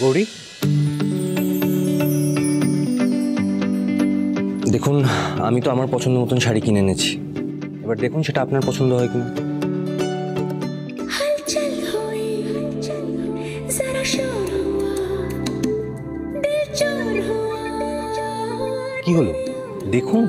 গৌরী, দেখুন আমি তো আমার পছন্দ মতন শাড়ি কিনে এনেছি, এবার দেখুন সেটা আপনার পছন্দ হয় কিনা। কি হলো দেখুন।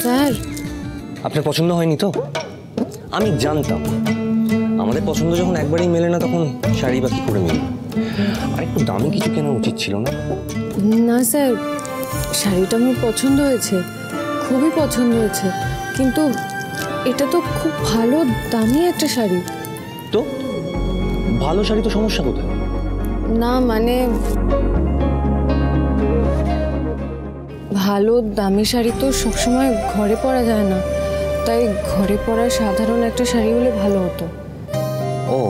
স্যার, আপনার পছন্দ হয়নি তো? আমি জানতাম আমাদের পছন্দ যখন একবারেই মেলে না তখন শাড়ি বা কি করে মেলে। আর একটু দামি কিছু কেনা উচিত ছিল না? না স্যার, শাড়িটা আমার পছন্দ হয়েছে, খুবই পছন্দ হয়েছে, কিন্তু এটা তো খুব ভালো দামি একটা শাড়ি। তো ভালো শাড়ি তো সমস্যা কোথায়? না মানে ভালো দামি শাড়ি তো সবসময় ঘরে পরা যায় না, তাই ঘরে পরা সাধারণ একটা শাড়ি হলে ভালো হতো। ও,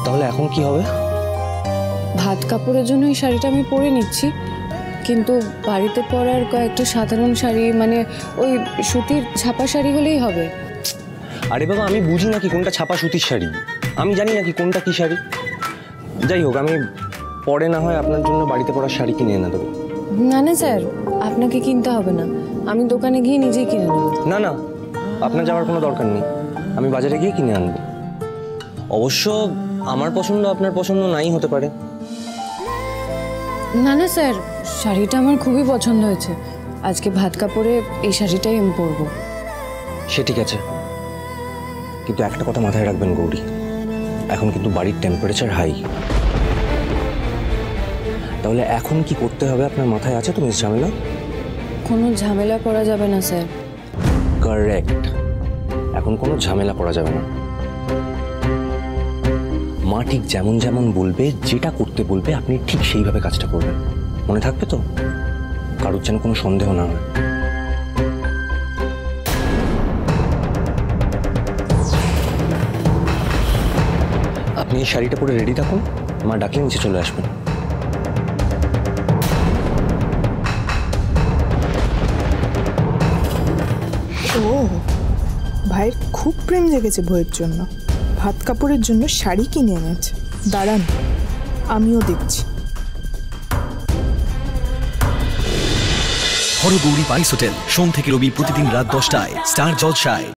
তাহলে এখন কি হবে? ভাত কাপড়ের জন্য এই শাড়িটা আমি পরে নিচ্ছি, কিন্তু বাড়িতে পরার কয়েকটা সাধারণ শাড়ি মানে ওই সুতির ছাপা শাড়ি হলেই হবে। আরে বাবা, আমি বুঝি নাকি কোনটা ছাপা সুতির শাড়ি? আমি জানি নাকি কোনটা কি শাড়ি? যাই হোক, আমি পরে না হয় আপনার জন্য বাড়িতে পরার শাড়ি কিনে এনে দেবো। না না স্যার, আপনাকে কিনতে হবে না, আমি দোকানে গিয়ে নিজেই কিনে নেব। না না, আপনার যাওয়ার কোনো দরকার নেই, আমি বাজারে গিয়ে কিনে আনবো। অবশ্য আমার পছন্দ আপনার পছন্দ নাই হতে পারে। না না স্যার, শাড়িটা আমার খুবই পছন্দ হয়েছে, আজকে ভাত কাপড়ে এই শাড়িটাই আমি পরবো। সে ঠিক আছে, কিন্তু একটা কথা মাথায় রাখবেন গৌরী, এখন কিন্তু বাড়ির টেম্পারেচার হাই। তাহলে এখন কি করতে হবে আপনার মাথায় আছে তো মিস ঝামেলা? কোনো ঝামেলা করা যাবে না স্যার। কারেক্ট, এখন কোনো ঝামেলা করা যাবে না। মা ঠিক যেমন যেমন বলবে, যেটা করতে বলবে আপনি ঠিক সেইভাবে কাজটা করবেন, মনে থাকবে তো? কারোর যেন কোনো সন্দেহ না হয়। আপনি এই শাড়িটা পরে রেডি থাকুন, মা ডাকলে নিচে চলে আসবেন। ও, ভাইয়ের খুব প্রেম জেগেছে বইয়ের জন্য, ভাত কাপড়ের জন্য শাড়ি কিনে এনেছে। দাঁড়ান, আমিও দেখছি। হরগৌরী বাইস হোটেল, সোম থেকে রবি প্রতিদিন রাত 10টায় স্টার জলসায়।